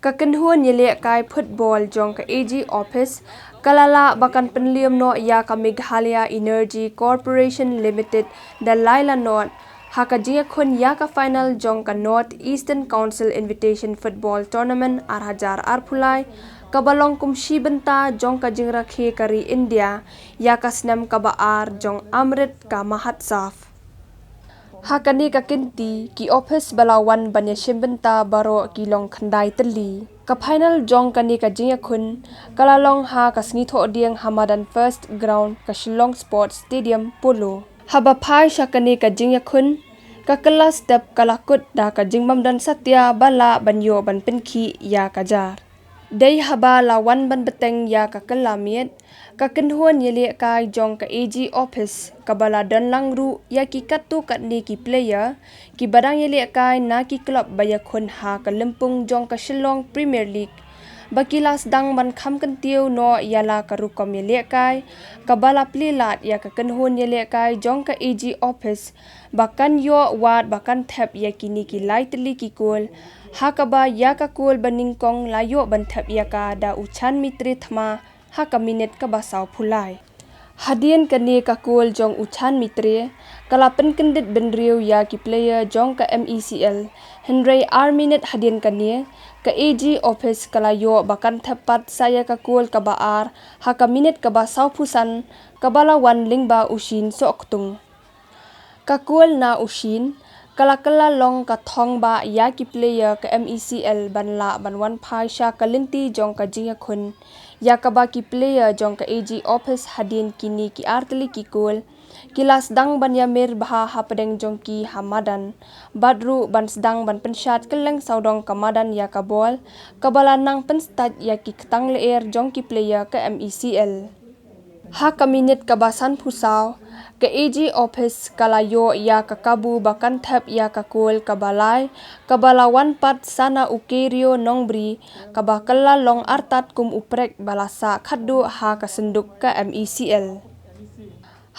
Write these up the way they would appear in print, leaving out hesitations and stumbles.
Kakenhuan yelek kai football jong ka AG office kalala bakan penliam no iaka Meghalaya Energy Corporation Limited dan Laila North hakajia khun yaka final jong ka North Eastern Council Invitation Football Tournament arhajar arpulai kabalong kumshi benta jong ka jingra khe kari India yaka snam kabaar jong Amrit ka Mahatsaf. Hakani ka kinti ki office balawan banya shimbenta baro kilong khandai teli ka final jong kani ka jinga khun kalalong ha ka snitho dieng Hamadan First Ground ka Shillong Sports Stadium Polo haba phai shakani ka jinga khun ka kelas step kalakut da ka jingbam dan satya bala banyo ban penki ya kajar dei haba lawan ban beteng ya ka kelamiet ka kenhuan yele kai jong ka AG office kabala dan langru ya ki katu kat ni ki player ki badang yele kai na ki club baya khun ha ka lempung jong ka Shillong Premier League bakilas dang ban kham kan tiu no yala ka rukom yele kai kabala plilat ya ka kenhuan yele kai jong ka AG office bakan yo wat bakan thep ya kini ki lightly ki kol hakaba ya ka kol baningkong layo ban thep ya ka da uchan mitri thma haka minute ka basaw phulai hadien kani ka kol jong uchan mitre kala penkendit benriu ya ki player jong ka MeECL Henry R minute hadien kani ka AG office kala yo bakan thepat saya ka kol ka baar haka minute ka basaw phusan kabala wan lingba ushin so oktung ka kol na ushin kala long ka thong ba ya ki player ka MeECL banla banwan phai sha kalinti jong ka jinga khun ya ka ba ki player jong ka AG office hadin kini ki artli ki kol kilas dang ban ya mir bha hapadeng jong ki Hamadan badru ban sedang ban penshat keleng saudong kamadan ya ka bol kabala nang penstat ya ki ktang leer jong ki player ka MeECL ha ka minute ka basan phusaw ka AG office kalayo ya ka kabu bakan thap ya ka kol kabalai kabalawan pat sana ukerio nongbri kabakala long artat kum uprek balasa khaddu ha ka senduk ka MeECL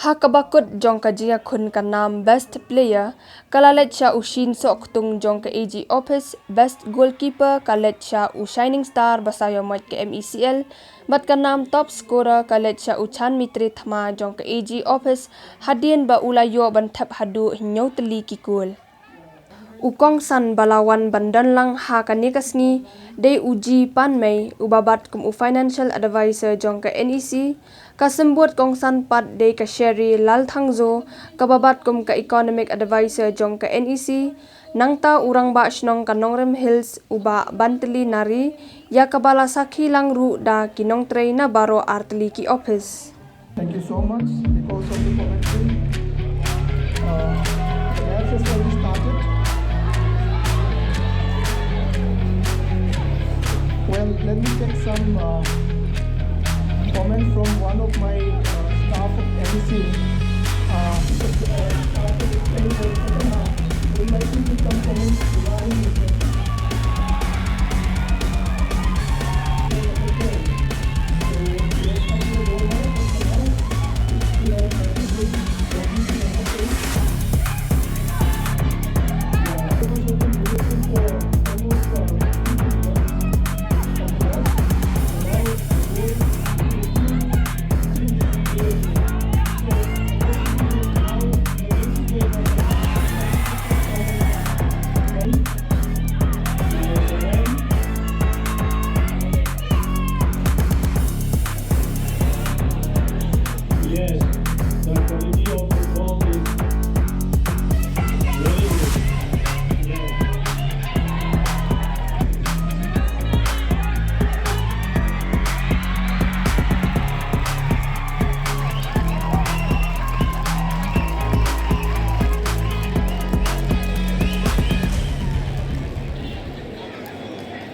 ha kabakut jong ka jia khun ka nam best player kalalet sha ushin so oktung jong ka AG office best goalkeeper kalet sha u shining star basayo mat ka MeECL bat ka nam top scorer kalet sha uchan mitri thma jong ka AG office hadien ba ulayo ban thap hadu hinyau teli ki kol ukong san balawan bandan lang ha ka nikasni dei uji panmei ubabat kum u financial advisor jong ka NEC kasembut kong san pat dei ka sherry lal thangzo kababat kum ka economic advisor jong ka NEC nangta urang ba shnong ka Nongrem Hills uba bantli nari ya kabala sakhi lang ru da kinong trei na baro artli ki office. Thank you so much because of the commentary. The match has already started. Well, let me take some comment from one of my staff of NEC. Would like to give some comments regarding the